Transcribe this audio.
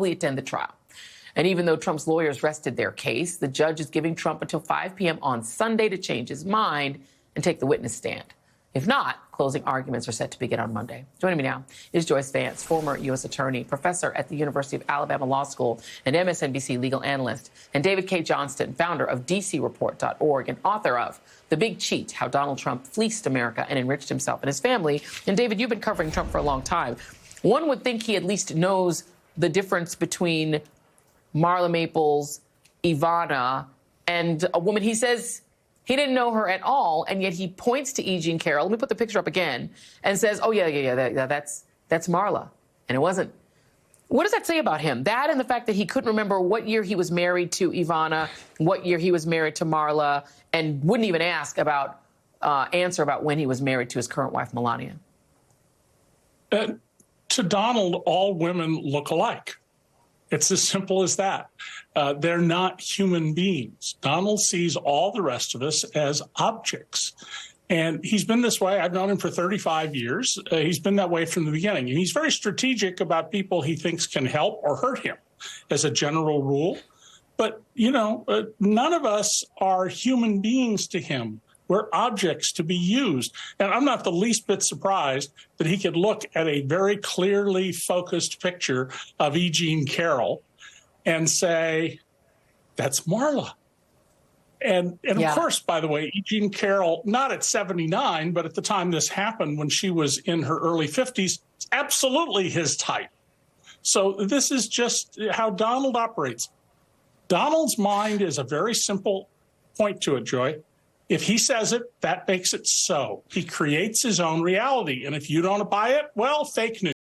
probably attend the trial. And even though Trump's lawyers rested their case, the judge is giving Trump until 5 p.m. on Sunday to change his mind and take the witness stand. If not, closing arguments are set to begin on Monday. Joining me now is Joyce Vance, former U.S. attorney, professor at the University of Alabama Law School, and MSNBC legal analyst, and David K. Johnston, founder of DCReport.org and author of The Big Cheat, How Donald Trump Fleeced America and Enriched Himself and His Family. And David, you've been covering Trump for a long time. One would think he at least knows the difference between Marla Maples, Ivana, and a woman he says he didn't know her at all, and yet he points to E. Jean Carroll. Let me put the picture up again, and says, "Oh yeah, that's Marla," and it wasn't. What does that say about him? That and the fact that he couldn't remember what year he was married to Ivana, what year he was married to Marla, and wouldn't even answer about when he was married to his current wife Melania. To Donald, all women look alike. It's as simple as that. They're not human beings. Donald sees all the rest of us as objects. And he's been this way. I've known him for 35 years. He's been that way from the beginning. And he's very strategic about people he thinks can help or hurt him as a general rule. But, none of us are human beings to him. We're objects to be used. And I'm not the least bit surprised that he could look at a very clearly focused picture of E. Jean Carroll and say, that's Marla. And of course, by the way, E. Jean Carroll, not at 79, but at the time this happened when she was in her early 50s, absolutely his type. So this is just how Donald operates. Donald's mind is a very simple point to it, Joy. If he says it, that makes it so. He creates his own reality. And if you don't buy it, well, fake news.